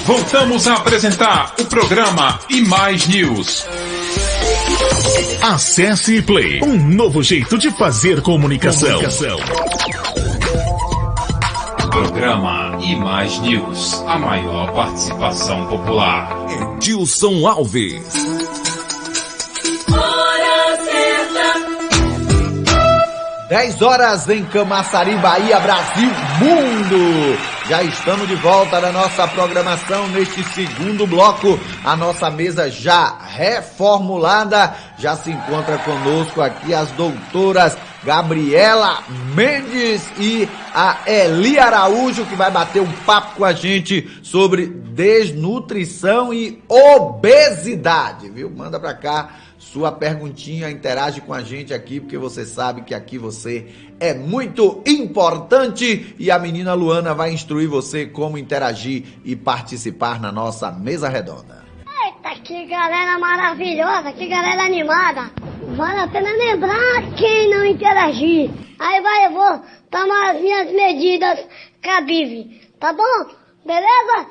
Voltamos a apresentar o programa E+, News. Acesse e Play, um novo jeito de fazer comunicação. Programa E+, News, a maior participação popular. Edilson Alves. 10 horas em Camaçari, Bahia, Brasil, mundo! Já estamos de volta na nossa programação neste segundo bloco. A nossa mesa já reformulada. Já se encontra conosco aqui as doutoras Gabriela Mendes e a Eli Araújo, que vai bater um papo com a gente sobre desnutrição e obesidade, viu? Manda pra cá sua perguntinha, interage com a gente aqui, porque você sabe que aqui você é muito importante e a menina Luana vai instruir você como interagir e participar na nossa mesa redonda. Eita, que galera maravilhosa, que galera animada. Vale a pena lembrar quem não interagir. Eu vou tomar as minhas medidas cabíveis, tá bom? Beleza?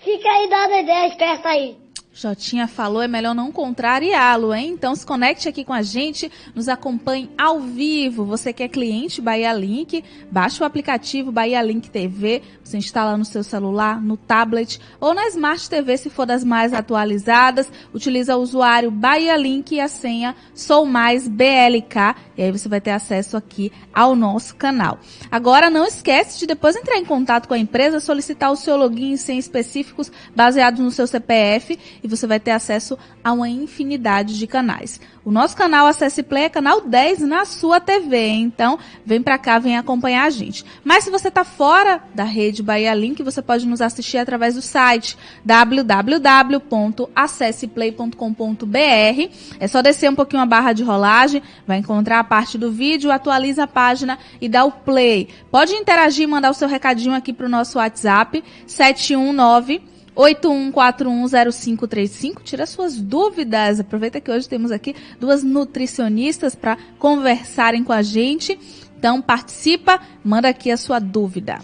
Fica aí dando ideia, esperta aí. Jotinha falou, é melhor não contrariá-lo, hein? Então se conecte aqui com a gente, nos acompanhe ao vivo. Você que é cliente Bahia Link, baixa o aplicativo Bahia Link TV, você instala no seu celular, no tablet ou na Smart TV, se for das mais atualizadas. Utiliza o usuário Bahia Link e a senha SouMaisBLK, e aí você vai ter acesso aqui ao nosso canal. Agora não esquece de depois entrar em contato com a empresa, solicitar o seu login e senha específicos baseados no seu CPF, e você vai ter acesso a uma infinidade de canais. O nosso canal Acesse Play é canal 10 na sua TV, então vem pra cá, vem acompanhar a gente. Mas se você tá fora da rede Bahia Link, você pode nos assistir através do site www.acesseplay.com.br. É só descer um pouquinho a barra de rolagem, vai encontrar a parte do vídeo, atualiza a página e dá o play. Pode interagir, mandar o seu recadinho aqui pro nosso WhatsApp, 719-81410535. Tira suas dúvidas. Aproveita que hoje temos aqui duas nutricionistas para conversarem com a gente. Então participa, manda aqui a sua dúvida.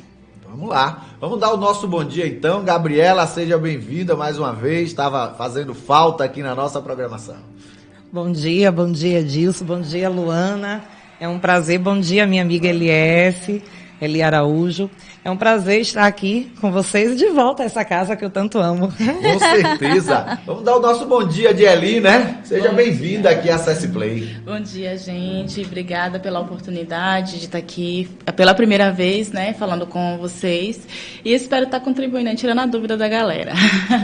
Vamos lá. Vamos dar o nosso bom dia então. Gabriela, seja bem-vinda mais uma vez. Estava fazendo falta aqui na nossa programação. Bom dia, Edilson. Bom dia, Luana. É um prazer. Bom dia, minha amiga Eli Araújo. É um prazer estar aqui com vocês e de volta a essa casa que eu tanto amo. Com certeza. Vamos dar o nosso bom dia de Eli, né? Seja bem-vinda aqui à Acesse Play. Bom dia, gente. Obrigada pela oportunidade de estar aqui pela primeira vez, né, falando com vocês. E espero estar contribuindo, né, tirando a dúvida da galera.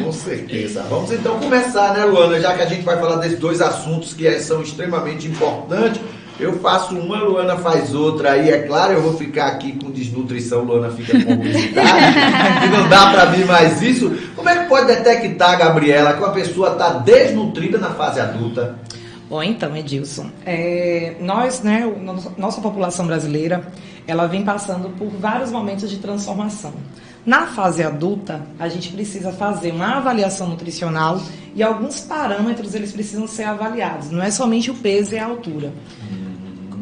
Com certeza. Vamos então começar, né, Luana? Já que a gente vai falar desses dois assuntos que são extremamente importantes. Eu faço uma, Luana faz outra, aí é claro, eu vou ficar aqui com desnutrição, Luana fica com obesidade, e não dá pra mim mais isso. Como é que pode detectar, Gabriela, que uma pessoa está desnutrida na fase adulta? Bom, então, Edilson, nós, né, nossa população brasileira, ela vem passando por vários momentos de transformação. Na fase adulta, a gente precisa fazer uma avaliação nutricional e alguns parâmetros eles precisam ser avaliados, não é somente o peso e a altura.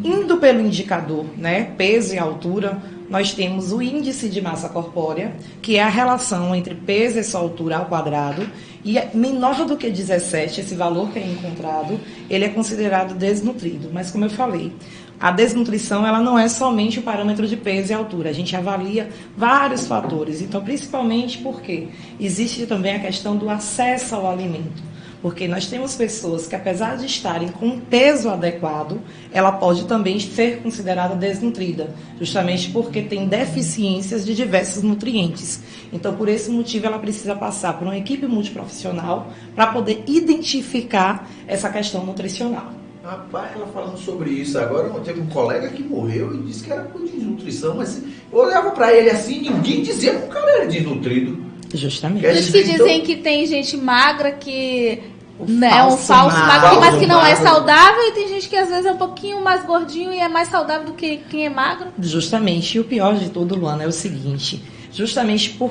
Indo pelo indicador, né, peso e altura, nós temos o índice de massa corpórea, que é a relação entre peso e sua altura ao quadrado, e menor do que 17, esse valor que é encontrado, ele é considerado desnutrido. Mas como eu falei, a desnutrição ela não é somente o parâmetro de peso e altura, a gente avalia vários fatores, então principalmente porque existe também a questão do acesso ao alimento. Porque nós temos pessoas que, apesar de estarem com um peso adequado, ela pode também ser considerada desnutrida, justamente porque tem deficiências de diversos nutrientes. Então, por esse motivo, ela precisa passar por uma equipe multiprofissional para poder identificar essa questão nutricional. Rapaz, ela falando sobre isso agora, teve um colega que morreu e disse que era por desnutrição, mas eu olhava para ele assim, ninguém dizia que o cara era desnutrido. Justamente. Por isso que dizem que tem gente magra que é um falso magro, mas que não é saudável, e tem gente que às vezes é um pouquinho mais gordinho e é mais saudável do que quem é magro. Justamente. E o pior de tudo, Luana, é o seguinte, justamente por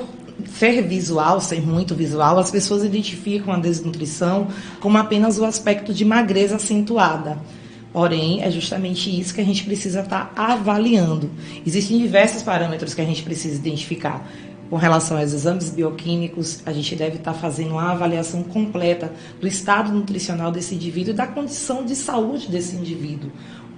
ser visual, ser muito visual, as pessoas identificam a desnutrição como apenas o aspecto de magreza acentuada. Porém, é justamente isso que a gente precisa estar avaliando. Existem diversos parâmetros que a gente precisa identificar. com relação aos exames bioquímicos, a gente deve estar fazendo uma avaliação completa do estado nutricional desse indivíduo e da condição de saúde desse indivíduo.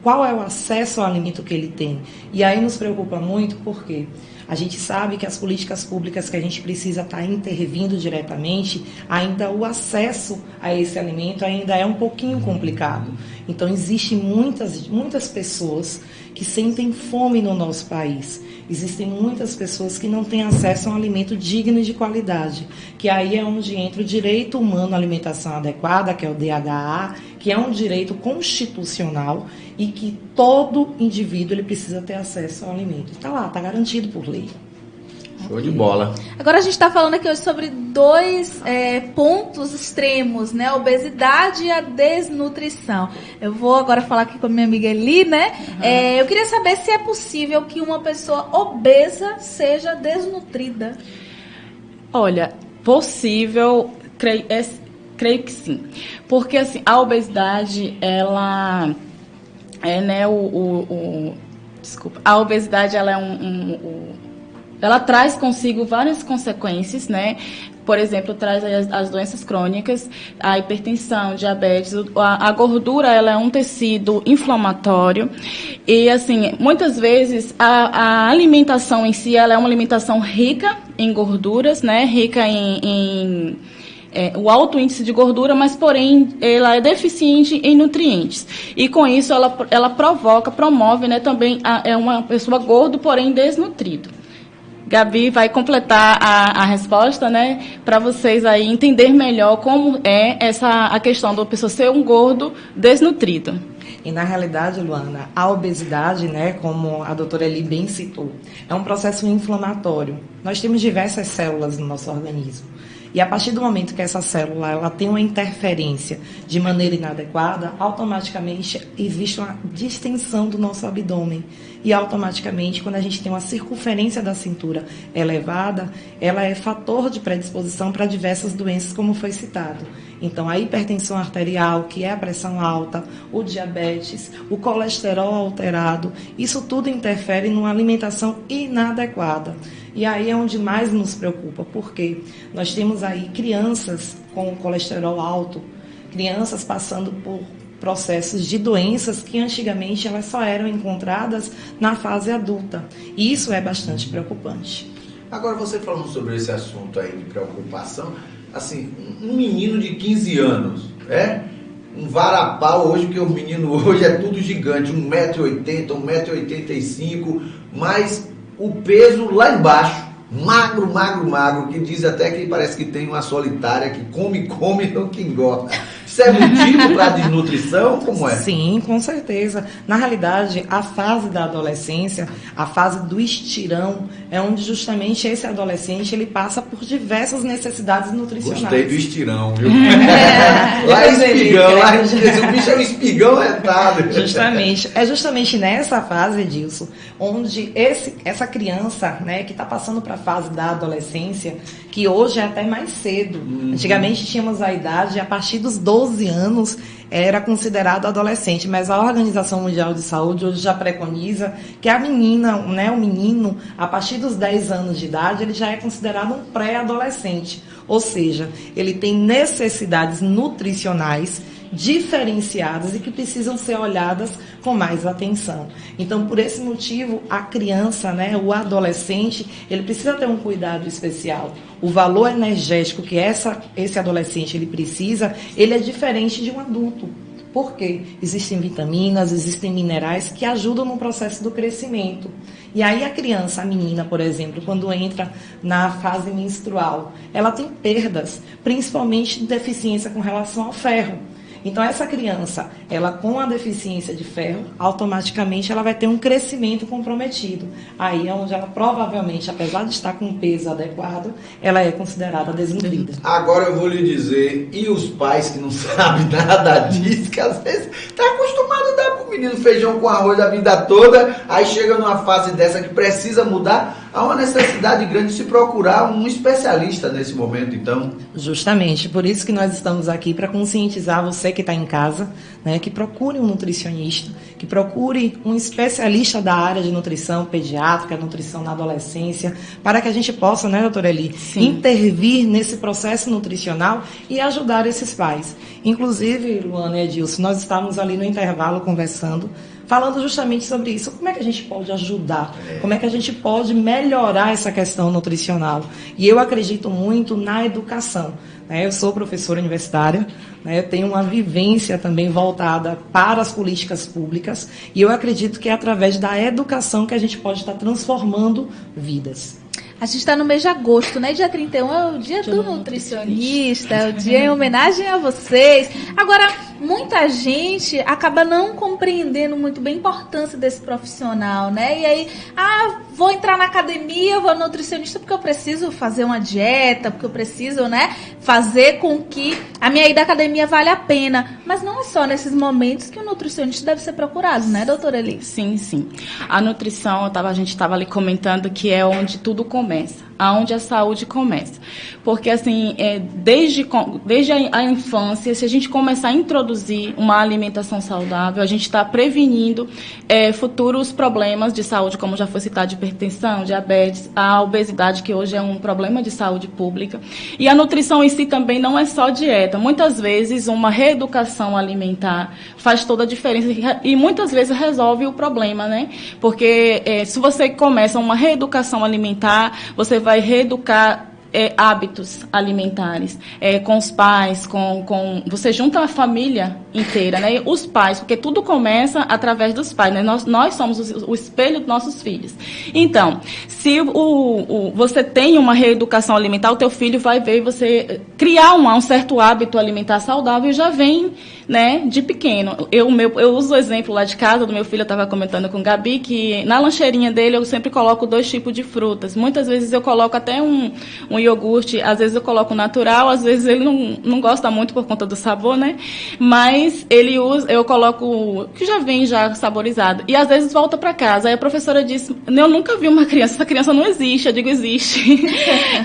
Qual é o acesso ao alimento que ele tem? E aí nos preocupa muito porque a gente sabe que as políticas públicas que a gente precisa estar intervindo diretamente, ainda o acesso a esse alimento ainda é um pouquinho complicado. Então, existem muitas pessoas que sentem fome no nosso país. Existem muitas pessoas que não têm acesso a um alimento digno e de qualidade, que aí é onde entra o direito humano à alimentação adequada, que é o DHA, que é um direito constitucional e que todo indivíduo ele precisa ter acesso ao alimento. Está lá, está garantido por lei. Show de bola. Agora a gente está falando aqui hoje sobre dois pontos extremos, né? A obesidade e a desnutrição. Eu vou agora falar aqui com a minha amiga Eli, né? Eu queria saber se é possível que uma pessoa obesa seja desnutrida. Olha, possível, creio que sim. Porque assim, a obesidade, ela é, né, a obesidade, ela é ela traz consigo várias consequências, né? Por exemplo, traz as doenças crônicas, a hipertensão, diabetes, a gordura, ela é um tecido inflamatório e, assim, muitas vezes a alimentação em si, ela é uma alimentação rica em gorduras, né? Rica em o alto índice de gordura, mas, porém, ela é deficiente em nutrientes. E, com isso, ela promove, né, também uma pessoa gorda, porém desnutrido. Gabi vai completar a resposta, né, para vocês aí entender melhor como é a questão da pessoa ser um gordo desnutrido. E na realidade, Luana, a obesidade, né, como a doutora Eli bem citou, é um processo inflamatório. Nós temos diversas células no nosso organismo. E a partir do momento que essa célula ela tem uma interferência de maneira inadequada, automaticamente existe uma distensão do nosso abdômen. E automaticamente, quando a gente tem uma circunferência da cintura elevada, ela é fator de predisposição para diversas doenças, como foi citado. Então, a hipertensão arterial, que é a pressão alta, o diabetes, o colesterol alterado, isso tudo interfere numa alimentação inadequada. E aí é onde mais nos preocupa, porque nós temos aí crianças com colesterol alto, crianças passando por processos de doenças que antigamente elas só eram encontradas na fase adulta. E isso é bastante preocupante. Agora, você falando sobre esse assunto aí de preocupação, assim, um menino de 15 anos, um varapau hoje, porque o menino hoje é tudo gigante, 1,80m, 1,85m, mas o peso lá embaixo, magro, que diz até que parece que tem uma solitária que come, não que engorda. Isso é motivo para desnutrição? Como é? Sim, com certeza. Na realidade, a fase da adolescência, a fase do estirão, é onde justamente esse adolescente ele passa por diversas necessidades nutricionais. Gostei do estirão, viu? Lá é espigão, o bicho é um espigão retado. Justamente. É justamente nessa fase, Edilson, onde essa criança, né, que está passando para a fase da adolescência, que hoje é até mais cedo. Antigamente tínhamos a idade, a partir dos 12 anos era considerado adolescente, mas a Organização Mundial de Saúde hoje já preconiza que a menina, né, o menino, a partir dos 10 anos de idade, ele já é considerado um pré-adolescente. Ou seja, ele tem necessidades nutricionais diferenciadas e que precisam ser olhadas com mais atenção. Então, por esse motivo, a criança, né, o adolescente, ele precisa ter um cuidado especial. O valor energético que esse adolescente ele precisa, ele é diferente de um adulto. Por quê? Existem vitaminas, existem minerais que ajudam no processo do crescimento. E aí a criança, a menina, por exemplo, quando entra na fase menstrual, ela tem perdas, principalmente de deficiência com relação ao ferro. Então, essa criança, ela com a deficiência de ferro, automaticamente ela vai ter um crescimento comprometido. Aí é onde ela provavelmente, apesar de estar com um peso adequado, ela é considerada desnutrida. Agora eu vou lhe dizer, e os pais que não sabem nada disso, que às vezes tá acostumado a dar pro menino feijão com arroz a vida toda, aí chega numa fase dessa que precisa mudar, há uma necessidade grande de se procurar um especialista nesse momento, então. Justamente, por isso que nós estamos aqui, para conscientizar você que está em casa, né, que procure um nutricionista, que procure um especialista da área de nutrição pediátrica, nutrição na adolescência, para que a gente possa, né, doutora Eli, intervir nesse processo nutricional e ajudar esses pais. Inclusive, Luana e Edilson, nós estávamos ali no intervalo conversando, falando justamente sobre isso. Como é que a gente pode ajudar? Como é que a gente pode melhorar essa questão nutricional? E eu acredito muito na educação. Eu sou professora universitária, eu tenho uma vivência também voltada para as políticas públicas e eu acredito que é através da educação que a gente pode estar transformando vidas. A gente está no mês de agosto, né? Dia 31 é o dia do nutricionista, é o dia em homenagem a vocês. Agora, muita gente acaba não compreendendo muito bem a importância desse profissional, né? E aí, vou entrar na academia, vou ao nutricionista porque eu preciso fazer uma dieta, porque eu preciso, né, fazer com que a minha ida à academia vale a pena. Mas não é só nesses momentos que o nutricionista deve ser procurado, né, doutora Eli? Sim, sim. A nutrição, a gente estava ali comentando que é onde tudo começa, aonde a saúde começa. Porque, assim, desde a infância, se a gente começar a introduzir uma alimentação saudável, a gente está prevenindo futuros problemas de saúde, como já foi citado, de hipertensão, diabetes, a obesidade, que hoje é um problema de saúde pública. E a nutrição em si também não é só dieta. Muitas vezes, uma reeducação alimentar faz toda a diferença e muitas vezes resolve o problema, né? Porque se você começa uma reeducação alimentar, você vai reeducar hábitos alimentares com os pais, você junta a família inteira, né? Os pais, porque tudo começa através dos pais, né? Nós somos o espelho dos nossos filhos. Então, se você tem uma reeducação alimentar, o teu filho vai ver você criar um certo hábito alimentar saudável e já vem, né, de pequeno. Eu uso o exemplo lá de casa do meu filho, eu estava comentando com o Gabi, que na lancheirinha dele eu sempre coloco 2 tipos de frutas. Muitas vezes eu coloco até um iogurte, às vezes eu coloco natural, às vezes ele não gosta muito por conta do sabor, né? Mas eu coloco que já vem já saborizado. E às vezes volta para casa. Aí a professora disse, eu nunca vi uma criança, essa criança não existe. Eu digo, existe.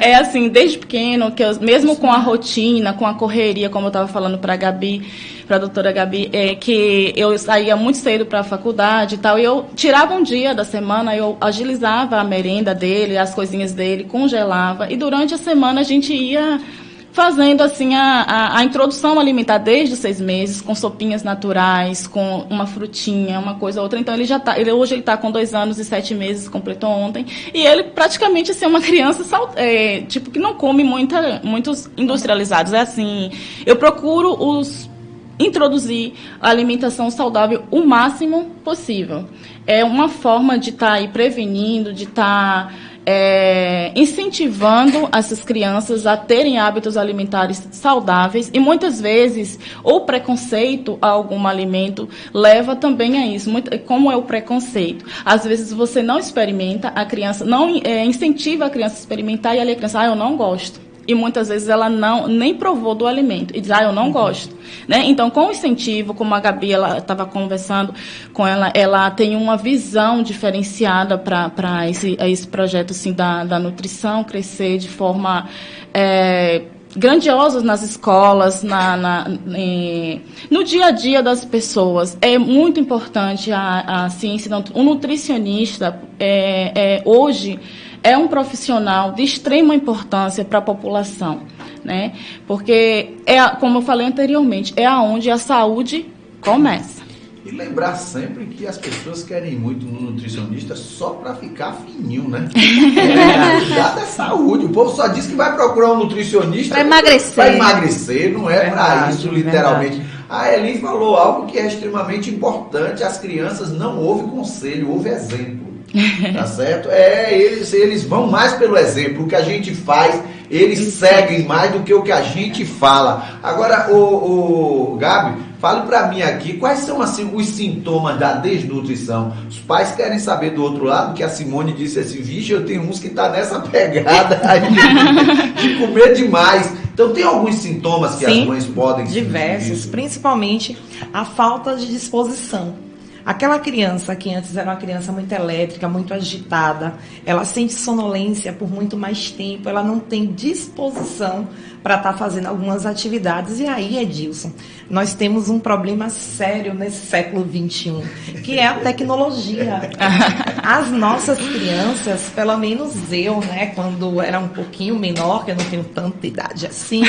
É assim, desde pequeno, mesmo com a rotina, com a correria, como eu estava falando para a doutora Gabi, que eu saía muito cedo para a faculdade e tal, e eu tirava um dia da semana, eu agilizava a merenda dele, as coisinhas dele, congelava, e durante a semana a gente ia fazendo assim a introdução alimentar desde os 6 meses, com sopinhas naturais, com uma frutinha, uma coisa ou outra. Então hoje ele está com 2 anos e 7 meses, completou ontem, e ele praticamente assim, é uma criança tipo que não come muitos industrializados. É assim, eu procuro introduzir a alimentação saudável o máximo possível. É uma forma de estar aí prevenindo, de estar incentivando essas crianças a terem hábitos alimentares saudáveis, e muitas vezes o preconceito a algum alimento leva também a isso. Como é o preconceito? Às vezes você não experimenta, a criança não incentiva a criança a experimentar, e ali a criança, eu não gosto. E muitas vezes ela nem provou do alimento. E diz, eu não gosto. Né? Então, com o incentivo, como a Gabi estava conversando com ela tem uma visão diferenciada para esse projeto assim, da nutrição crescer de forma grandiosa nas escolas, no dia a dia das pessoas. É muito importante a ciência. O nutricionista, hoje, é um profissional de extrema importância para a população, né? Porque, como eu falei anteriormente, é aonde a saúde começa. E lembrar sempre que as pessoas querem muito no nutricionista só para ficar fininho, né? Cuidar da saúde. O povo só diz que vai procurar um nutricionista para emagrecer. Para emagrecer, não é para isso, literalmente. A Eli falou algo que é extremamente importante. As crianças não ouvem conselho, ouvem exemplo. Tá certo? Eles vão mais pelo exemplo. O que a gente faz, eles seguem mais do que o que a gente fala. Agora, o Gabi, fale pra mim aqui, quais são assim, os sintomas da desnutrição? Os pais querem saber do outro lado, que a Simone disse assim, vixe, eu tenho uns que tá nessa pegada aí de comer demais. Então, tem alguns sintomas que as mães podem diversos, principalmente a falta de disposição. Aquela criança que antes era uma criança muito elétrica, muito agitada, ela sente sonolência por muito mais tempo, ela não tem disposição para estar fazendo algumas atividades. E aí, Edilson, nós temos um problema sério nesse século XXI, que é a tecnologia. As nossas crianças, pelo menos eu, né, quando era um pouquinho menor, que eu não tenho tanta idade assim,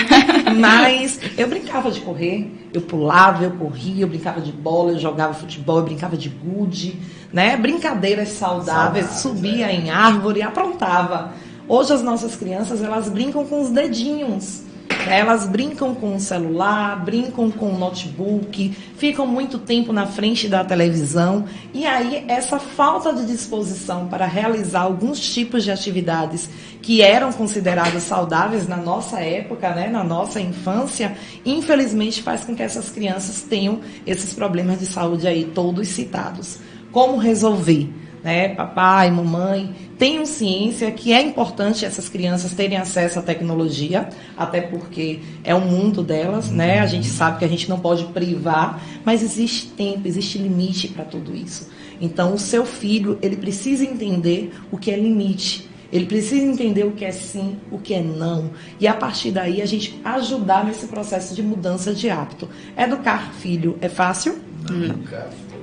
mas eu brincava de correr, eu pulava, eu corria, eu brincava de bola, eu jogava futebol, eu brincava de gude, né? Brincadeiras saudáveis, subia em árvore, aprontava. Hoje as nossas crianças, elas brincam com os dedinhos. Elas brincam com o celular, brincam com o notebook, ficam muito tempo na frente da televisão. E aí, essa falta de disposição para realizar alguns tipos de atividades que eram consideradas saudáveis na nossa época, né, na nossa infância, infelizmente faz com que essas crianças tenham esses problemas de saúde aí todos citados. Como resolver? Né, papai, mamãe, tenham ciência que é importante essas crianças terem acesso à tecnologia, até porque é o mundo delas, né? A gente sabe que a gente não pode privar, mas existe tempo, existe limite para tudo isso. Então, o seu filho, ele precisa entender o que é limite. Ele precisa entender o que é sim, o que é não. E a partir daí, a gente ajudar nesse processo de mudança de hábito. Educar filho é fácil?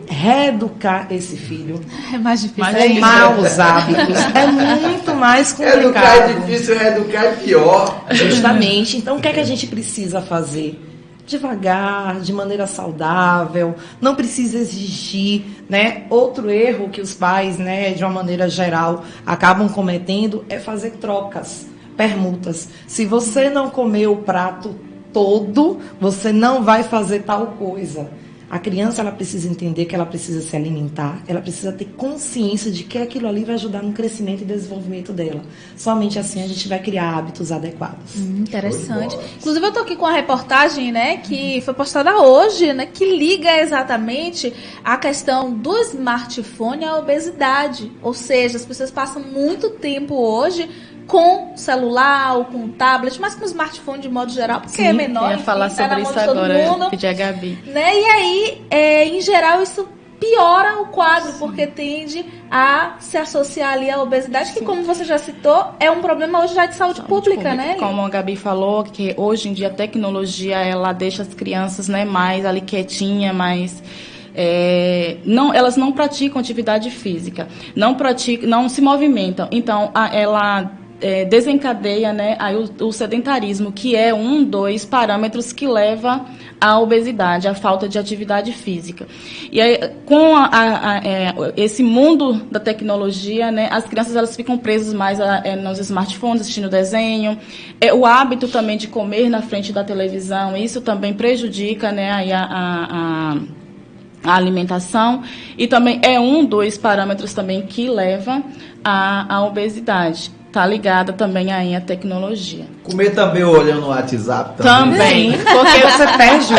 Reeducar esse filho É mais difícil. com maus hábitos é muito mais complicado. Educar é difícil, reeducar é pior. Justamente. Então, o que é que a gente precisa fazer? Devagar, de maneira saudável, não precisa exigir, né? Outro erro que os pais, né, de uma maneira geral, acabam cometendo é fazer trocas, permutas. Se você não comer o prato todo, você não vai fazer tal coisa. A criança, ela precisa entender que ela precisa se alimentar, ela precisa ter consciência de que aquilo ali vai ajudar no crescimento e desenvolvimento dela. Somente assim a gente vai criar hábitos adequados. Interessante. Inclusive, eu tô aqui com a reportagem, né, que foi postada hoje, né, que liga exatamente a questão do smartphone à obesidade. Ou seja, as pessoas passam muito tempo hoje com celular ou com tablet, mas com smartphone de modo geral, porque Sim, é menor. eu ia falar enfim, tá sobre na isso mão de todo agora, mundo, pedir a Gabi. né? E aí, em geral, isso piora o quadro, porque tende a se associar ali à obesidade, que, como você já citou, é um problema hoje já de saúde pública, né? Como a Gabi falou, que hoje em dia a tecnologia, ela deixa as crianças, né, mais ali quietinha, mais... elas não praticam atividade física, não se movimentam. Então, ela desencadeia, né, aí o sedentarismo, que é dos parâmetros que leva à obesidade, à falta de atividade física. E aí, com esse mundo da tecnologia, né, as crianças, elas ficam presas mais nos smartphones, assistindo desenho. O hábito também de comer na frente da televisão, isso também prejudica, né, aí a alimentação, e também é dos parâmetros também que leva à obesidade. Está ligada também aí à tecnologia. Comer também olhando no WhatsApp Também, porque você perde.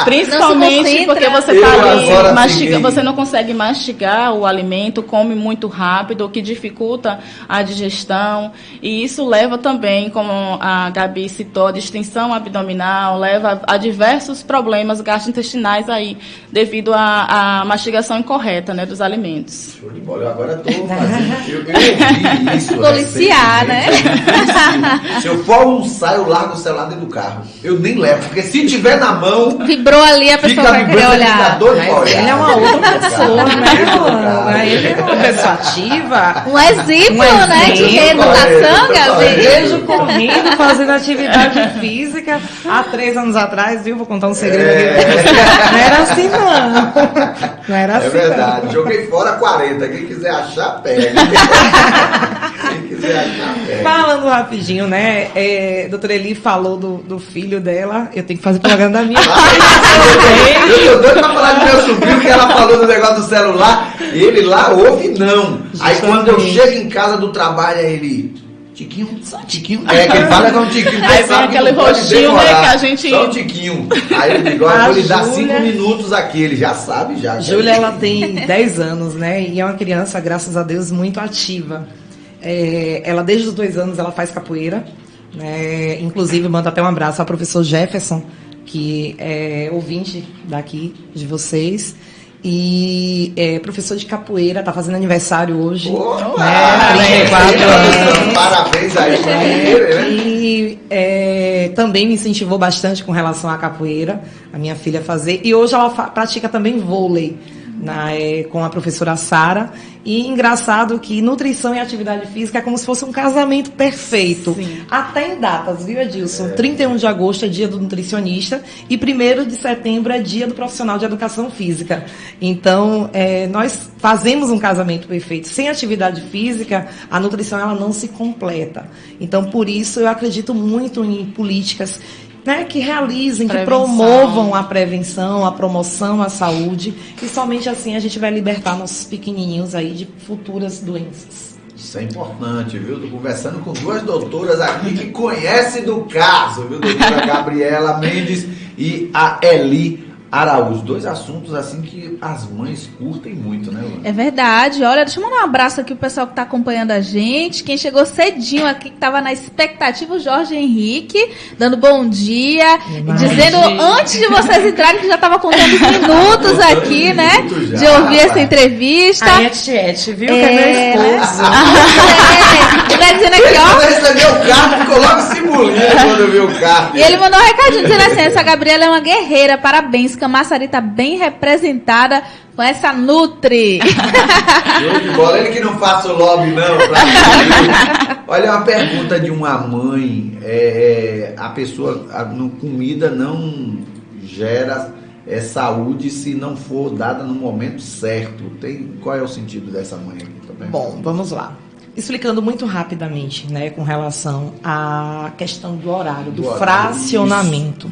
Principalmente porque você Eu está ali agora mastigando, você não consegue mastigar o alimento, come muito rápido, o que dificulta a digestão. E isso leva também, como a Gabi citou, a distensão abdominal, leva a diversos problemas gastrointestinais aí, devido à mastigação incorreta, né, dos alimentos. Show de bola. Eu agora estou fazendo. Eu ouvi isso. Policiar, né? Se eu for almoçar, eu largo o celular dentro do carro. Eu nem levo, porque se tiver na mão. Vibrou ali, a pessoa vai querer olhar. Ele é uma outra pessoa, né? Ele é uma pessoa ativa. Um exemplo, né, de reeducação, Gabi. Vejo correndo, fazendo atividade física. Há 3 anos atrás, viu? Vou contar um segredo aqui. Não era assim, não. Não era assim, É verdade. Não. Joguei fora 40. Quem quiser achar, pega. Quem quiser achar, pega. Falando rapidinho, né? Doutora Eli falou do filho dela. Eu tenho que fazer propaganda da minha. Eu tô doido pra falar do meu sobrinho, que ela falou do negócio do celular. Ele lá ouve não. Aí quando eu chego em casa do trabalho, aí ele... Tiquinho, só Tiquinho. Que ele fala com um Tiquinho. Aí vem aquele rostinho, né, que a gente... Só um Tiquinho. Aí eu digo, vou lhe dar 5 minutos aqui. Ele já sabe, já. Júlia, ela tem 10 anos, né? E é uma criança, graças a Deus, muito ativa. Ela, desde os 2 anos, ela faz capoeira. Né? Inclusive, manda até um abraço ao professor Jefferson, que é ouvinte daqui, de vocês. e é professor de capoeira, está fazendo aniversário hoje. Opa! 34 anos. Parabéns aí. E também me incentivou bastante com relação à capoeira, a minha filha fazer. E hoje ela pratica também vôlei. Com a professora Sara. E engraçado que nutrição e atividade física é como se fosse um casamento perfeito. Sim. Até em datas, viu, Edilson? 31 de agosto é dia do nutricionista e 1º de setembro é dia do profissional de educação física. Então, nós fazemos um casamento perfeito. Sem atividade física, a nutrição ela não se completa. Então, por isso, eu acredito muito em políticas que realizem, que promovam a prevenção, a promoção à saúde, e somente assim a gente vai libertar nossos pequenininhos aí de futuras doenças. Isso é importante, viu? Estou conversando com 2 doutoras aqui que conhecem do caso, viu? Doutora Gabriela Mendes e a Eli Araújo. 2 assuntos assim que as mães curtem muito, né, Luana? É verdade. Olha, deixa eu mandar um abraço aqui pro pessoal que tá acompanhando a gente. Quem chegou cedinho aqui, que tava na expectativa, o Jorge Henrique, dando bom dia. Dizendo, antes de vocês entrarem, que já tava contando minutos aqui, né? Já, de ouvir essa entrevista. A Etiette, viu? Que é meu esposo. Ele tá dizendo aqui, ó. Ele recebeu o carro, ficou logo simulando quando viu o carro. E ele mandou um recadinho dizendo assim: essa Gabriela é uma guerreira, parabéns. Camaçari tá bem representada com essa Nutri. Show de bola. Ele que não faça o lobby, não. Olha, uma pergunta de uma mãe. A pessoa, comida não gera saúde se não for dada no momento certo. Qual é o sentido dessa mãe aqui também? Bom, vamos lá. Explicando muito rapidamente, com relação à questão do horário, do fracionamento.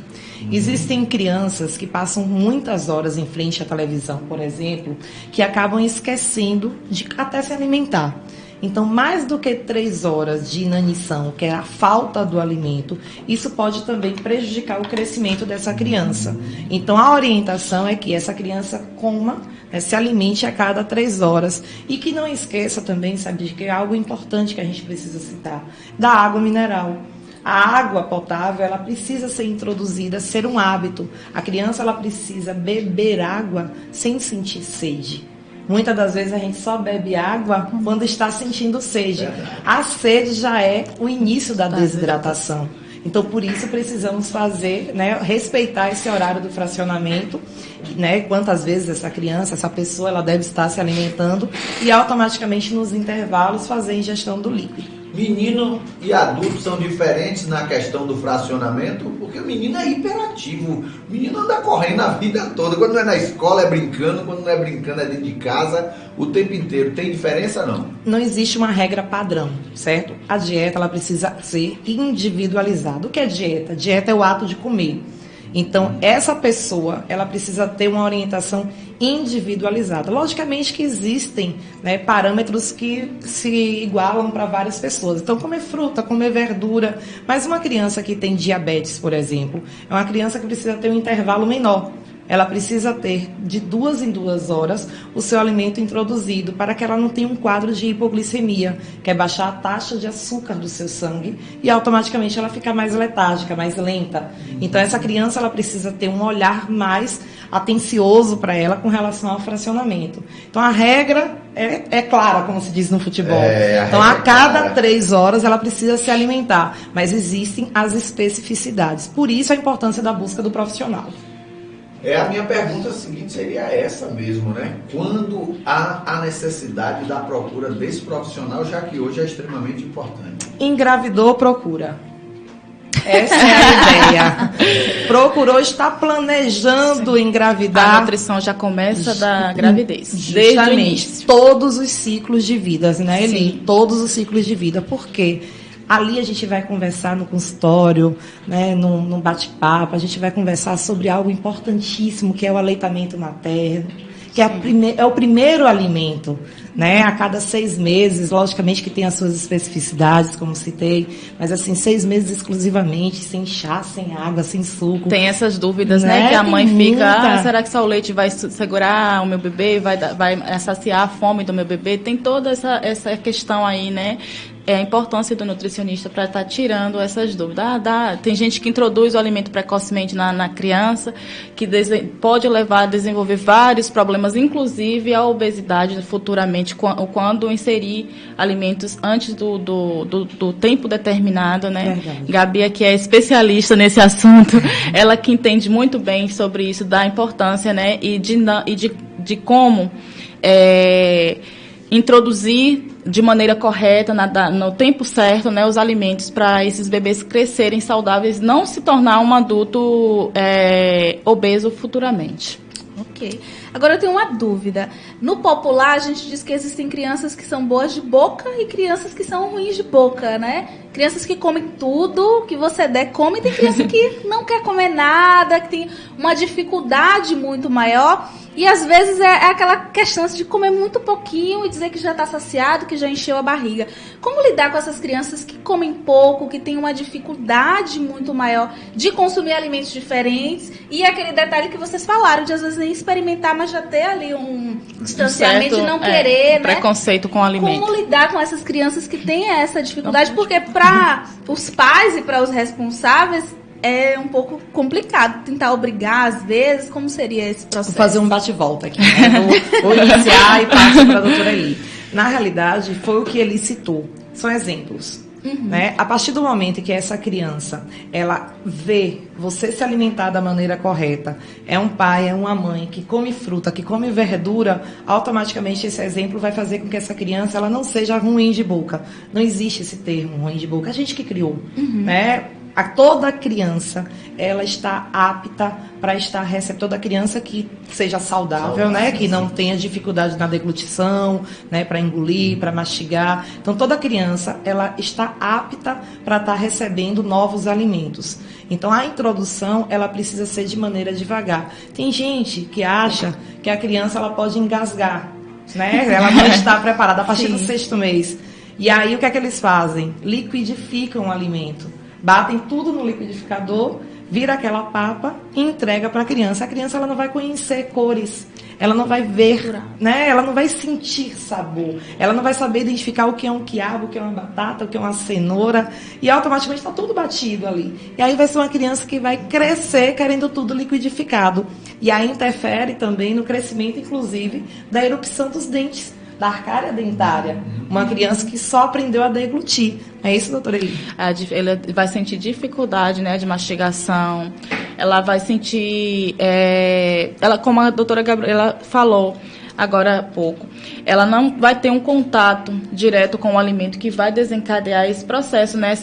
Existem crianças que passam muitas horas em frente à televisão, por exemplo, que acabam esquecendo de até se alimentar. Então, mais do que 3 horas de inanição, que é a falta do alimento, isso pode também prejudicar o crescimento dessa criança. Então, a orientação é que essa criança coma, se alimente a cada 3 horas. E que não esqueça também, sabe, de que é algo importante que a gente precisa citar, da água mineral. A água potável, ela precisa ser introduzida, ser um hábito. A criança, ela precisa beber água sem sentir sede. Muitas das vezes a gente só bebe água quando está sentindo sede. A sede já é o início da desidratação. Então, por isso, precisamos fazer, respeitar esse horário do fracionamento, quantas vezes essa criança, essa pessoa, ela deve estar se alimentando e automaticamente nos intervalos fazer a ingestão do líquido. Menino e adulto são diferentes na questão do fracionamento, porque o menino é hiperativo. O menino anda correndo a vida toda. Quando não é na escola é brincando, quando não é brincando é dentro de casa, o tempo inteiro. Tem diferença, não? Não existe uma regra padrão, certo? A dieta, ela precisa ser individualizada. O que é dieta? Dieta é o ato de comer. Então, essa pessoa, ela precisa ter uma orientação individualizada. Logicamente que existem parâmetros que se igualam para várias pessoas. Então, comer fruta, comer verdura. Mas uma criança que tem diabetes, por exemplo, é uma criança que precisa ter um intervalo menor. Ela precisa ter de 2 em 2 horas o seu alimento introduzido para que ela não tenha um quadro de hipoglicemia, que é baixar a taxa de açúcar do seu sangue e automaticamente ela fica mais letárgica, mais lenta. Então essa criança ela precisa ter um olhar mais atencioso para ela com relação ao fracionamento. Então a regra é clara, como se diz no futebol. Então a cada 3 horas ela precisa se alimentar, mas existem as especificidades. Por isso a importância da busca do profissional. A minha pergunta seguinte seria essa mesmo, Quando há a necessidade da procura desse profissional, já que hoje é extremamente importante? Engravidou, procura. Essa é a ideia. Procurou, está planejando engravidar. A nutrição já começa da gravidez. Desde o início. Todos os ciclos de vida, Eli? Todos os ciclos de vida. Por quê? Ali a gente vai conversar no consultório, num bate-papo, a gente vai conversar sobre algo importantíssimo, que é o aleitamento materno, que é o primeiro alimento, A cada 6 meses, logicamente que tem as suas especificidades, como citei, mas assim, 6 meses exclusivamente, sem chá, sem água, sem suco. Tem essas dúvidas, que a mãe fica, será que só o leite vai segurar o meu bebê, vai saciar a fome do meu bebê? Tem toda essa questão aí, a importância do nutricionista para estar tirando essas dúvidas. Tem gente que introduz o alimento precocemente na criança, que pode levar a desenvolver vários problemas, inclusive a obesidade futuramente, quando inserir alimentos antes do tempo determinado, né? Verdade. Gabi aqui é especialista nesse assunto, ela que entende muito bem sobre isso, da importância, né? E de como introduzir de maneira correta, no tempo certo, né, os alimentos para esses bebês crescerem saudáveis, não se tornar um adulto obeso futuramente. Ok. Agora eu tenho uma dúvida. No popular, a gente diz que existem crianças que são boas de boca e crianças que são ruins de boca, né? Crianças que comem tudo que você der, come. Tem criança que não quer comer nada, que tem uma dificuldade muito maior. E às vezes é aquela questão de comer muito pouquinho e dizer que já está saciado, que já encheu a barriga. Como lidar com essas crianças que comem pouco, que têm uma dificuldade muito maior de consumir alimentos diferentes? E aquele detalhe que vocês falaram, de às vezes nem experimentar, mas já ter ali um distanciamento de não querer, né? Preconceito com o alimento. Como lidar com essas crianças que têm essa dificuldade? Porque para os pais e para os responsáveis é um pouco complicado tentar obrigar, às vezes. Como seria esse processo? Vou fazer um bate-volta aqui, né? Vou iniciar e passo para a doutora Eli. Na realidade, foi o que ele citou. São exemplos. Né? A partir do momento que essa criança ela vê você se alimentar da maneira correta, é um pai, é uma mãe que come fruta, que come verdura, automaticamente esse exemplo vai fazer com que essa criança ela não seja ruim de boca. Não existe esse termo ruim de boca, a gente que criou, né? Toda criança, ela está apta para estar recebendo, toda criança que seja saudável, né? Que não tenha dificuldade na deglutição, né? Para engolir, para mastigar. Então, toda criança, ela está apta para estar recebendo novos alimentos. Então, a introdução, ela precisa ser de maneira devagar. Tem gente que acha que a criança, ela pode engasgar, né? Ela não está preparada a partir do 6º mês. E aí, o que é que eles fazem? Liquidificam o alimento. Batem tudo no liquidificador, vira aquela papa e entrega para a criança. A criança ela não vai conhecer cores, ela não vai ver, né? Ela não vai sentir sabor, ela não vai saber identificar o que é um quiabo, o que é uma batata, o que é uma cenoura, e automaticamente está tudo batido ali. E aí vai ser uma criança que vai crescer querendo tudo liquidificado. E aí interfere também no crescimento, inclusive, da erupção dos dentes, da arcária dentária. Uma criança que só aprendeu a deglutir. É isso, doutora Eli? Ela vai sentir dificuldade, né, de mastigação. Ela vai sentir... ela, como a doutora Gabriela falou agora há pouco, ela não vai ter um contato direto com o alimento que vai desencadear esse processo, né,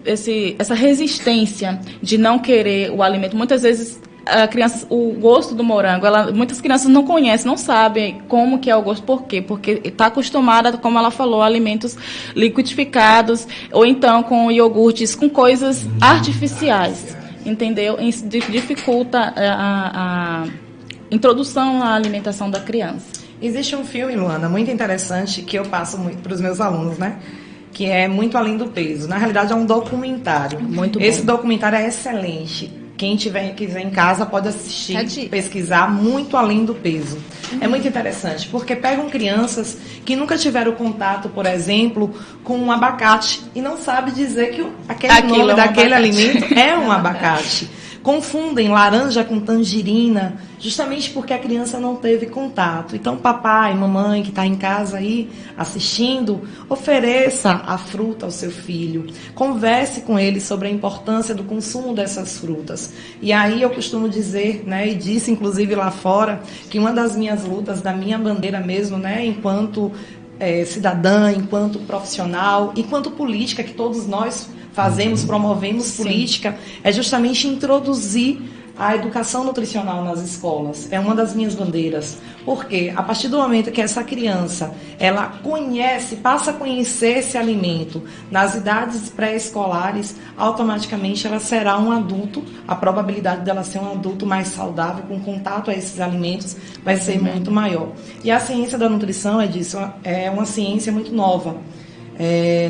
essa resistência de não querer o alimento. Muitas vezes a criança, o gosto do morango, muitas crianças não conhecem, não sabem como que é o gosto. Por quê? Porque está acostumada, como ela falou, a alimentos liquidificados, ou então com iogurtes, com coisas artificiais, entendeu? Isso dificulta a introdução à alimentação da criança. Existe um filme, Luana, muito interessante, que eu passo muito para os meus alunos, né? Que é Muito Além do Peso. Na realidade, é um documentário. Muito bom. Esse documentário é excelente. Quem quiser em casa pode assistir, pesquisar Muito Além do Peso. É muito interessante, porque pegam crianças que nunca tiveram contato, por exemplo, com um abacate e não sabem dizer que aquele nome daquele alimento é um abacate. Confundem laranja com tangerina, justamente porque a criança não teve contato. Então, papai, mamãe que está em casa aí assistindo, ofereça a fruta ao seu filho. Converse com ele sobre a importância do consumo dessas frutas. E aí eu costumo dizer, né, e disse inclusive lá fora, que uma das minhas lutas, da minha bandeira mesmo, né, enquanto cidadã, enquanto profissional, enquanto política, que todos nós fazemos, promovemos política, é justamente introduzir a educação nutricional nas escolas. É uma das minhas bandeiras. Porque a partir do momento que essa criança, ela passa a conhecer esse alimento nas idades pré-escolares, automaticamente ela será um adulto, a probabilidade dela ser um adulto mais saudável, com contato a esses alimentos, vai ser muito maior. E a ciência da nutrição, é uma ciência muito nova.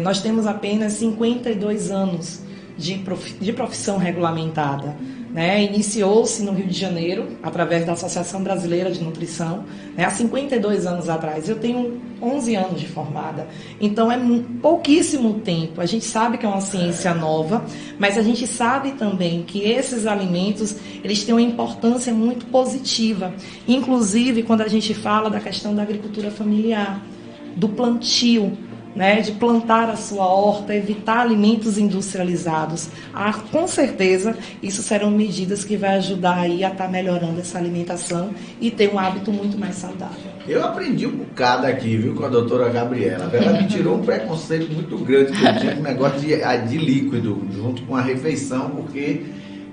Nós temos apenas 52 anos de profissão regulamentada. né? Iniciou-se no Rio de Janeiro, através da Associação Brasileira de Nutrição, né? Há 52 anos atrás. Eu tenho 11 anos de formada, então é pouquíssimo tempo. A gente sabe que é uma ciência nova, mas a gente sabe também que esses alimentos, eles têm uma importância muito positiva, inclusive quando a gente fala da questão da agricultura familiar, do plantio, né, de plantar a sua horta, evitar alimentos industrializados. Com certeza, isso serão medidas que vai ajudar aí a estar melhorando essa alimentação e ter um hábito muito mais saudável. Eu aprendi um bocado aqui, viu, com a doutora Gabriela. Ela me tirou um preconceito muito grande que eu tinha com o negócio de líquido, junto com a refeição, porque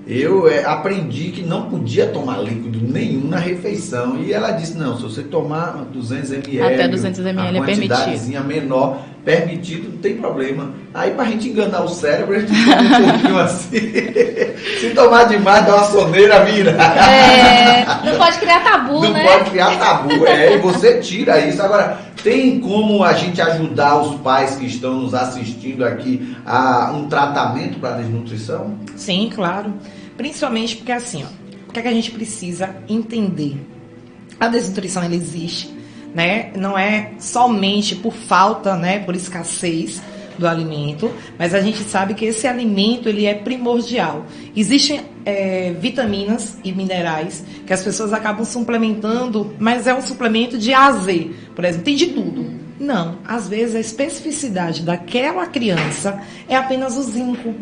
eu aprendi que não podia tomar líquido nenhum na refeição. E ela disse, não, se você tomar 200 ml, até 200 ml é permitido. Menor, permitido, não tem problema. Aí, pra gente enganar o cérebro, a gente toma um pouquinho assim. Se tomar demais, dá uma soneira, vira. Não pode criar tabu, não né? Não pode criar tabu, e você tira isso. Agora, tem como a gente ajudar os pais que estão nos assistindo aqui a um tratamento para desnutrição? Sim, claro. Principalmente porque assim, o que é que a gente precisa entender? A desnutrição, ela existe, né? Não é somente por falta, né, por escassez do alimento, mas a gente sabe que esse alimento, ele é primordial. Existem vitaminas e minerais que as pessoas acabam suplementando, mas é um suplemento de A a Z, por exemplo, tem de tudo. Não, às vezes a especificidade daquela criança é apenas o zinco,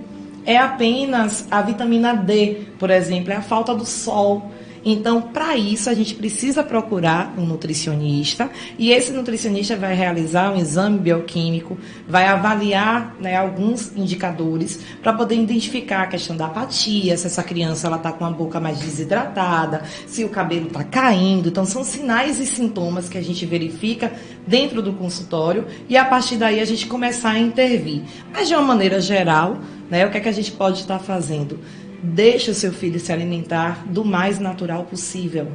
é apenas a vitamina D, por exemplo, é a falta do sol. Então, para isso, a gente precisa procurar um nutricionista, e esse nutricionista vai realizar um exame bioquímico, vai avaliar, né, alguns indicadores para poder identificar a questão da apatia, se essa criança está com a boca mais desidratada, se o cabelo está caindo. Então, são sinais e sintomas que a gente verifica dentro do consultório, e a partir daí a gente começar a intervir. Mas, de uma maneira geral, né, o que é que a gente pode estar fazendo? Deixe o seu filho se alimentar do mais natural possível.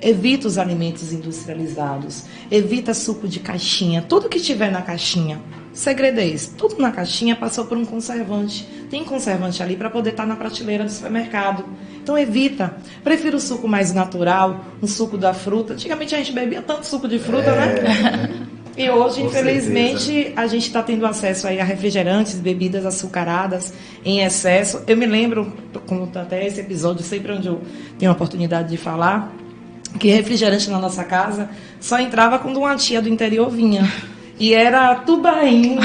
Evita os alimentos industrializados. Evita suco de caixinha. Tudo que tiver na caixinha. Segredo é esse. Tudo na caixinha passou por um conservante. Tem conservante ali para poder estar na prateleira do supermercado. Então evita. Prefiro o suco mais natural, um suco da fruta. Antigamente a gente bebia tanto suco de fruta, né? E hoje, infelizmente, a gente está tendo acesso aí a refrigerantes, bebidas açucaradas em excesso. Eu me lembro, como até esse episódio, sempre onde eu tenho a oportunidade de falar, que refrigerante na nossa casa só entrava quando uma tia do interior vinha. E era tubaína,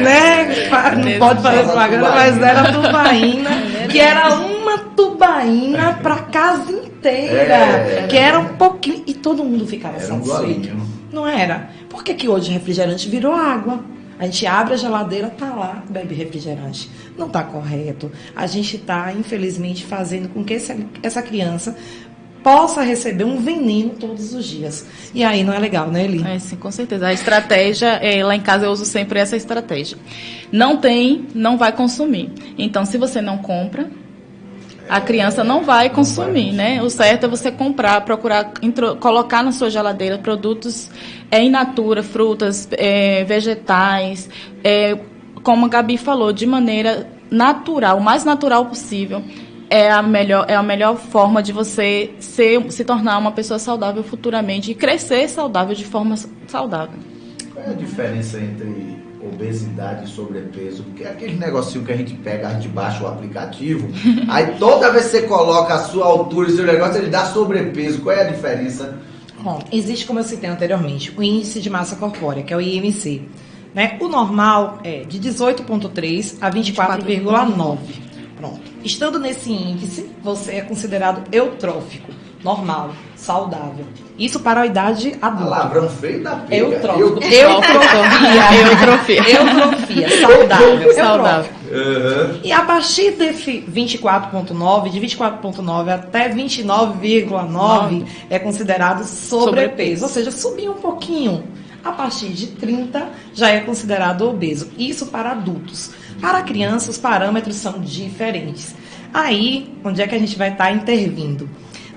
né? Não pode fazer propaganda, mas era tubaína, que era uma tubaína para a casa inteira, que era um pouquinho, e todo mundo ficava satisfeito. Não era? Por que hoje o refrigerante virou água? A gente abre a geladeira, tá lá, bebe refrigerante. Não está correto. A gente está, infelizmente, fazendo com que essa criança possa receber um veneno todos os dias. E aí não é legal, né, Eli? Sim, com certeza. A estratégia, lá em casa eu uso sempre essa estratégia. Não tem, não vai consumir. Então, se você não compra, a criança não vai consumir, né? O certo é você comprar, procurar colocar na sua geladeira produtos in natura, frutas, vegetais, como a Gabi falou, de maneira natural, o mais natural possível. É a melhor forma de você se tornar uma pessoa saudável futuramente e crescer saudável de forma saudável. Qual é a diferença entre obesidade e sobrepeso? Porque é aquele negocinho que a gente pega, a gente baixa o aplicativo, aí toda vez que você coloca a sua altura e seu negócio, ele dá sobrepeso. Qual é a diferença? Bom, existe, como eu citei anteriormente, o índice de massa corpórea, que é o IMC. Né? O normal é de 18,3 a 24,9. Pronto. Estando nesse índice, você é considerado eutrófico, normal, saudável. Isso para a idade adulta. Palavrão feio da pega. Eutrófico. Eutrofia. Saudável. Uhum. E a partir desse 24,9, de 24,9 até 29,9 é considerado sobrepeso. Ou seja, subir um pouquinho. A partir de 30 já é considerado obeso. Isso para adultos. Para crianças, os parâmetros são diferentes. Aí, onde é que a gente vai estar intervindo?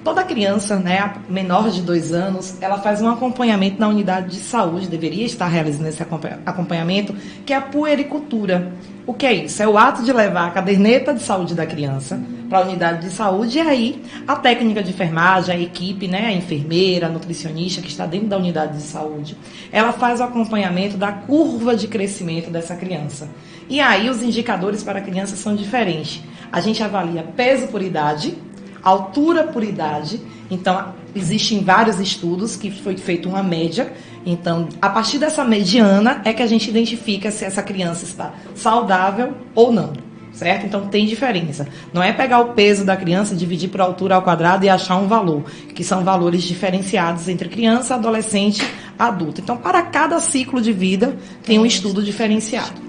Toda criança, né, menor de 2 anos, ela faz um acompanhamento na unidade de saúde, deveria estar realizando esse acompanhamento, que é a puericultura. O que é isso? É o ato de levar a caderneta de saúde da criança para a unidade de saúde, e aí a técnica de enfermagem, a equipe, né, a enfermeira, a nutricionista que está dentro da unidade de saúde, ela faz o acompanhamento da curva de crescimento dessa criança. E aí os indicadores para a criança são diferentes. A gente avalia peso por idade, altura por idade. Então, existem vários estudos que foi feita uma média. Então, a partir dessa mediana é que a gente identifica se essa criança está saudável ou não, certo? Então, tem diferença. Não é pegar o peso da criança, dividir por altura ao quadrado e achar um valor, que são valores diferenciados entre criança, adolescente, adulto. Então, para cada ciclo de vida, tem um estudo diferenciado.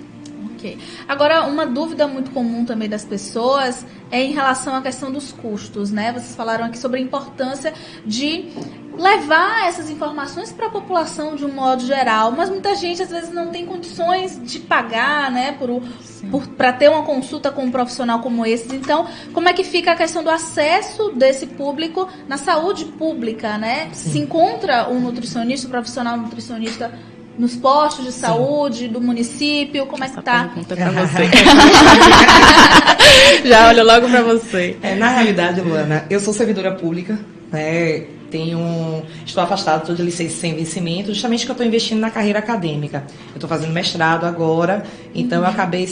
Ok. Agora, uma dúvida muito comum também das pessoas é em relação à questão dos custos, né? Vocês falaram aqui sobre a importância de levar essas informações para a população de um modo geral, mas muita gente às vezes não tem condições de pagar, né, para ter uma consulta com um profissional como esse. Então, como é que fica a questão do acesso desse público na saúde pública, né? Sim. Se encontra um nutricionista, um profissional nutricionista nos postos de saúde do município, como é que tá? Pergunta pra você. Já olho logo para você. Na realidade, Luana, eu sou servidora pública, né? Estou afastada, estou de licença sem vencimento, justamente porque eu estou investindo na carreira acadêmica. Eu estou fazendo mestrado agora, então eu acabei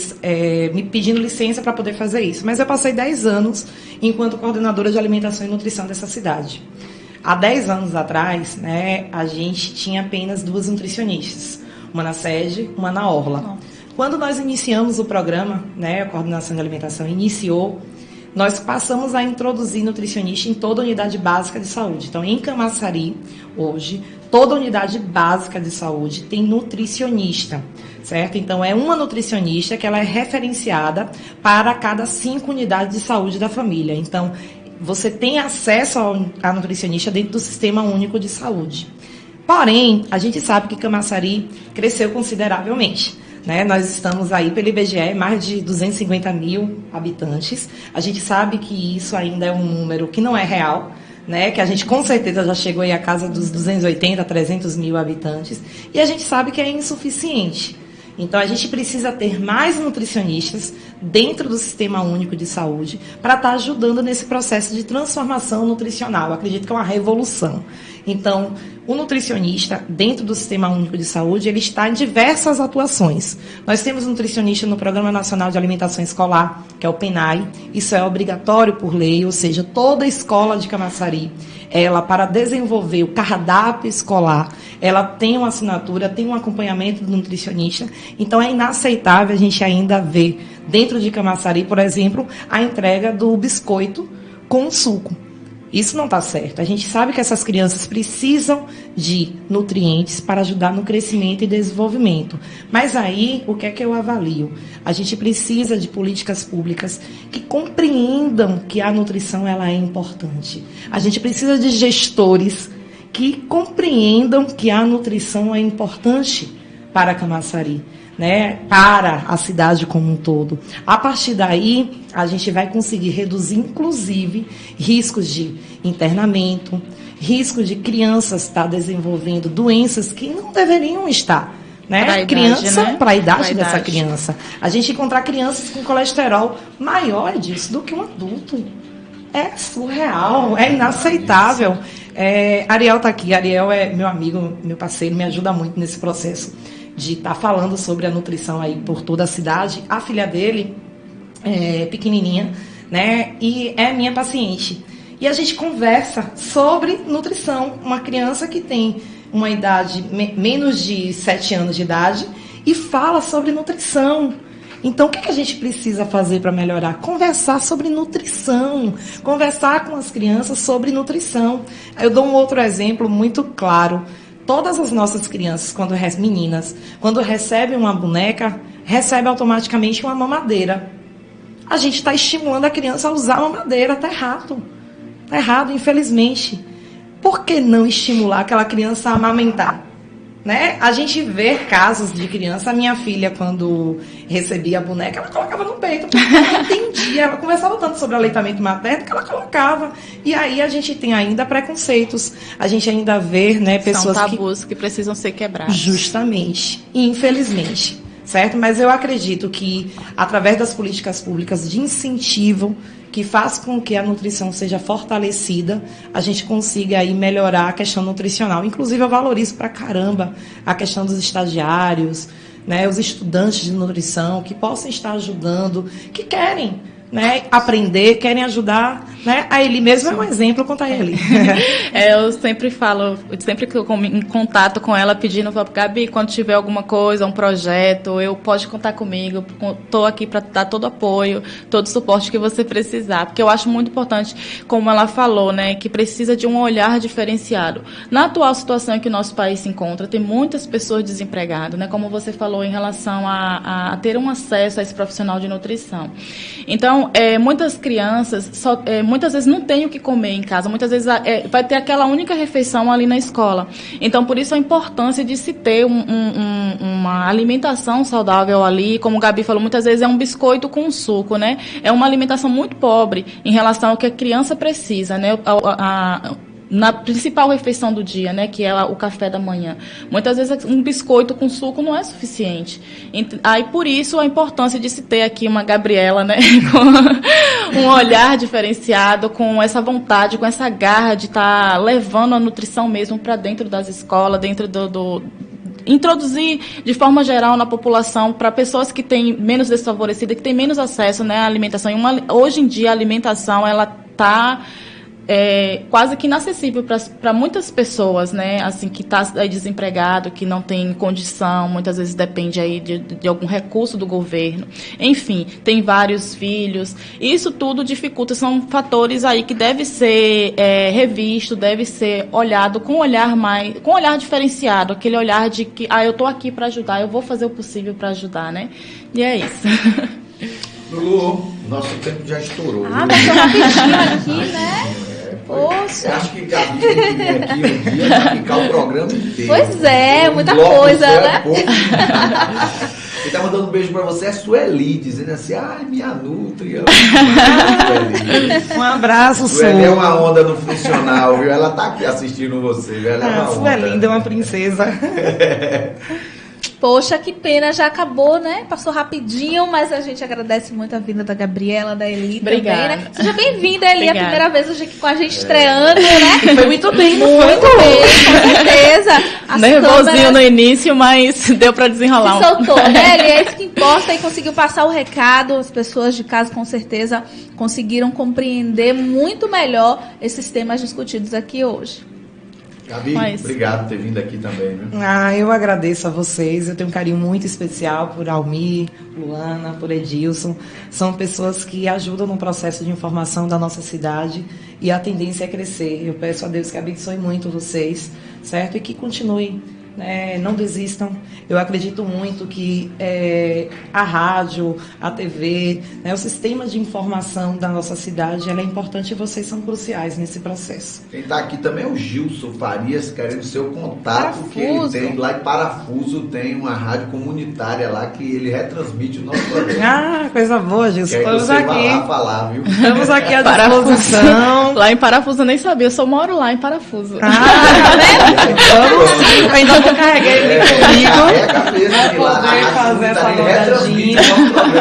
me pedindo licença para poder fazer isso. Mas eu passei 10 anos enquanto coordenadora de alimentação e nutrição dessa cidade. Há 10 anos atrás, né, a gente tinha apenas 2 nutricionistas, uma na sede, uma na orla. Quando nós iniciamos o programa, né, a coordenação de alimentação iniciou, nós passamos a introduzir nutricionista em toda a unidade básica de saúde. Então, em Camaçari, hoje, toda a unidade básica de saúde tem nutricionista, certo? Então, é uma nutricionista que ela é referenciada para cada 5 unidades de saúde da família. Então, você tem acesso à nutricionista dentro do Sistema Único de Saúde. Porém, a gente sabe que Camaçari cresceu consideravelmente, né? Nós estamos aí pelo IBGE, mais de 250 mil habitantes. A gente sabe que isso ainda é um número que não é real, né? Que a gente com certeza já chegou aí à casa dos 280, 300 mil habitantes. E a gente sabe que é insuficiente. Então, a gente precisa ter mais nutricionistas dentro do Sistema Único de Saúde para estar ajudando nesse processo de transformação nutricional. Eu acredito que é uma revolução. Então, o nutricionista, dentro do Sistema Único de Saúde, ele está em diversas atuações. Nós temos nutricionista no Programa Nacional de Alimentação Escolar, que é o PENAI. Isso é obrigatório por lei, ou seja, toda escola de Camaçari, ela, para desenvolver o cardápio escolar, ela tem uma assinatura, tem um acompanhamento do nutricionista. Então, é inaceitável a gente ainda ver, dentro de Camaçari, por exemplo, a entrega do biscoito com suco. Isso não está certo. A gente sabe que essas crianças precisam de nutrientes para ajudar no crescimento e desenvolvimento. Mas aí, o que é que eu avalio? A gente precisa de políticas públicas que compreendam que a nutrição ela é importante. A gente precisa de gestores que compreendam que a nutrição é importante para Camaçari, né, para a cidade como um todo. A partir daí, a gente vai conseguir reduzir, inclusive, riscos de internamento, riscos de crianças estar desenvolvendo doenças que não deveriam estar. Né? Para a idade dessa criança. A gente encontrar crianças com colesterol maior disso do que um adulto. É surreal, é inaceitável. Ariel está aqui. Ariel é meu amigo, meu parceiro, me ajuda muito nesse processo de estar falando sobre a nutrição aí por toda a cidade. A filha dele é pequenininha, né? E é minha paciente. E a gente conversa sobre nutrição. Uma criança que tem uma idade menos de 7 anos de idade e fala sobre nutrição. Então, o que a gente precisa fazer para melhorar? Conversar sobre nutrição, conversar com as crianças sobre nutrição. Eu dou um outro exemplo muito claro. Todas as nossas crianças, meninas, quando recebem uma boneca, recebem automaticamente uma mamadeira. A gente está estimulando a criança a usar a mamadeira, está errado. Está errado, infelizmente. Por que não estimular aquela criança a amamentar? Né? A gente vê casos de criança, a minha filha, quando recebia a boneca, ela colocava no peito, porque ela entendia, ela conversava tanto sobre aleitamento materno que ela colocava. E aí a gente tem ainda preconceitos, a gente ainda vê, né, pessoas são tabus que precisam ser quebrados. Justamente, infelizmente, certo? Mas eu acredito que, através das políticas públicas de incentivo, que faz com que a nutrição seja fortalecida, a gente consiga aí melhorar a questão nutricional. Inclusive, eu valorizo pra caramba a questão dos estagiários, né, os estudantes de nutrição que possam estar ajudando, que querem, né, aprender, querem ajudar, né? A Eli mesmo é um exemplo, conta a Eli. Eu sempre falo, sempre que eu em contato com ela, pedindo, Gabi, quando tiver alguma coisa, um projeto, pode contar comigo, estou aqui para dar todo o apoio, todo o suporte que você precisar, porque eu acho muito importante, como ela falou, né, que precisa de um olhar diferenciado. Na atual situação em que o nosso país se encontra, tem muitas pessoas desempregadas, né, como você falou, em relação a ter um acesso a esse profissional de nutrição. Então, muitas crianças, muitas vezes não têm o que comer em casa, muitas vezes vai ter aquela única refeição ali na escola. Então, por isso a importância de se ter uma alimentação saudável ali, como o Gabi falou, muitas vezes é um biscoito com suco, né? É uma alimentação muito pobre em relação ao que a criança precisa, né? Na principal refeição do dia, né, que é o café da manhã. Muitas vezes um biscoito com suco não é suficiente. Aí, por isso, a importância de se ter aqui uma Gabriela, né, com um olhar diferenciado, com essa vontade, com essa garra de estar levando a nutrição mesmo para dentro das escolas, dentro introduzir de forma geral na população para pessoas que têm menos desfavorecidas, que têm menos acesso, né, à alimentação. Hoje em dia, a alimentação, ela está quase que inacessível para muitas pessoas, né? Assim, que está desempregado, que não tem condição, muitas vezes depende aí de algum recurso do governo. Enfim, tem vários filhos. Isso tudo dificulta, são fatores aí que deve ser revisto, deve ser olhado com um olhar diferenciado, aquele olhar de que eu estou aqui para ajudar, eu vou fazer o possível para ajudar, né? E é isso. Lulu, nosso tempo já estourou. Passou rapidinho aqui, né? Poxa. Acho que Gabi tem que vir aqui um dia pra ficar o programa inteiro. Pois é, muita coisa, né? Quem tá mandando um beijo pra você é Sueli, dizendo assim, minha nutri. Um abraço, Sueli é uma onda no funcional, viu? Ela tá aqui assistindo você, viu? Ela é uma Sueli linda, é uma princesa. Poxa, que pena, já acabou, né? Passou rapidinho, mas a gente agradece muito a vinda da Gabriela, da Eli também, né? Seja bem-vinda, Eli, a primeira vez hoje aqui com a gente estreando, né? Foi muito bem, não foi? Muito bem, com certeza. Nervosinho no início, mas deu pra desenrolar. Se soltou, né, Eli? É isso que importa e conseguiu passar o recado. As pessoas de casa, com certeza, conseguiram compreender muito melhor esses temas discutidos aqui hoje. Gabi, obrigado por ter vindo aqui também, né? Eu agradeço a vocês, eu tenho um carinho muito especial por Almir, Luana, por Edilson. São pessoas que ajudam no processo de informação da nossa cidade e a tendência é crescer. Eu peço a Deus que abençoe muito vocês, certo? E que continuem, né? Não desistam. Eu acredito muito que a rádio, a TV, né, o sistema de informação da nossa cidade, ela é importante e vocês são cruciais nesse processo. Quem está aqui também é o Gilson Farias, querendo o seu contato, que ele tem lá em Parafuso, tem uma rádio comunitária lá que ele retransmite o nosso programa. Coisa boa, Gilson. Estamos aqui. Vai lá falar, viu? Estamos aqui à disposição. Lá em Parafuso eu nem sabia, eu só moro lá em Parafuso. Vamos, ainda não carreguei ele comigo. A cabeça de lá, fazer essa rodadinha.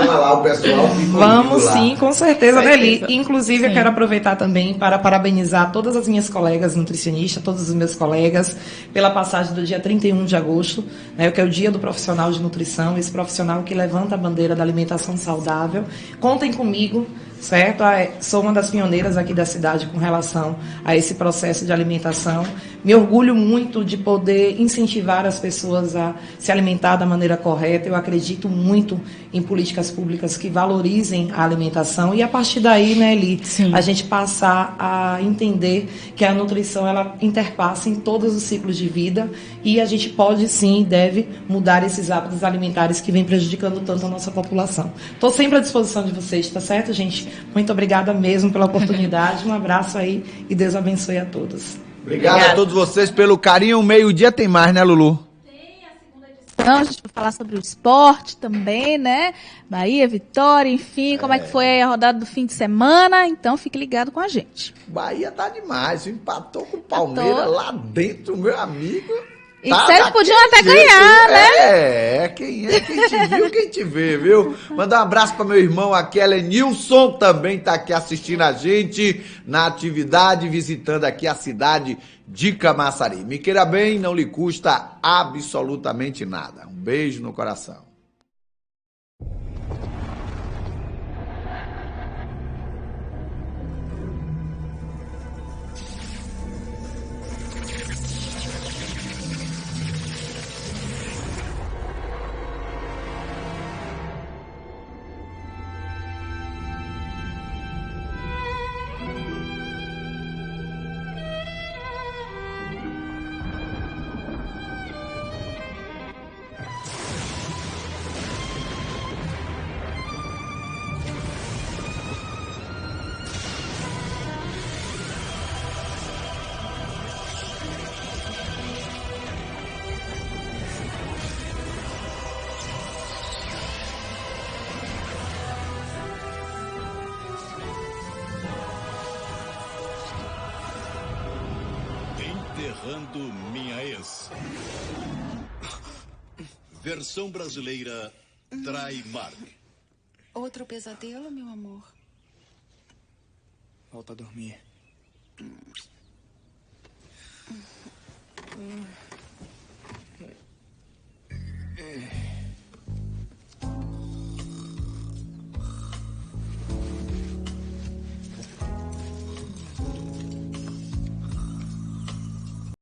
Lá, o pessoal vamos sim, com certeza, Deli. Inclusive, sim. Eu quero aproveitar também para parabenizar todas as minhas colegas nutricionistas, todos os meus colegas, pela passagem do dia 31 de agosto, né, que é o dia do profissional de nutrição, esse profissional que levanta a bandeira da alimentação saudável. Contem comigo, certo? Sou uma das pioneiras aqui da cidade com relação a esse processo de alimentação. Me orgulho muito de poder incentivar as pessoas a se alimentar da maneira correta. Eu acredito muito em políticas públicas que valorizem a alimentação e a partir daí, né, Eli, a gente passar a entender que a nutrição ela interpassa em todos os ciclos de vida e a gente pode sim e deve mudar esses hábitos alimentares que vem prejudicando tanto a nossa população. Estou sempre à disposição de vocês, tá certo, gente? Muito obrigada mesmo pela oportunidade. Um abraço aí e Deus abençoe a todos. Obrigado a todos vocês pelo carinho. Meio-dia tem mais, né, Lulu? Tem a segunda edição, a gente vai falar sobre o esporte também, né? Bahia, Vitória, enfim, como é que foi a rodada do fim de semana. Então, fique ligado com a gente. Bahia tá demais, empatou com o Palmeiras lá dentro, meu amigo. E vocês podiam até ganhar, né? Quem te viu, quem te vê, viu? Mandar um abraço para meu irmão aqui, Nilson, também tá aqui assistindo a gente na atividade, visitando aqui a cidade de Camaçari. Me queira bem, não lhe custa absolutamente nada. Um beijo no coração. Enterrando minha ex. Versão brasileira, Trai Mark. Outro pesadelo, meu amor? Volta a dormir.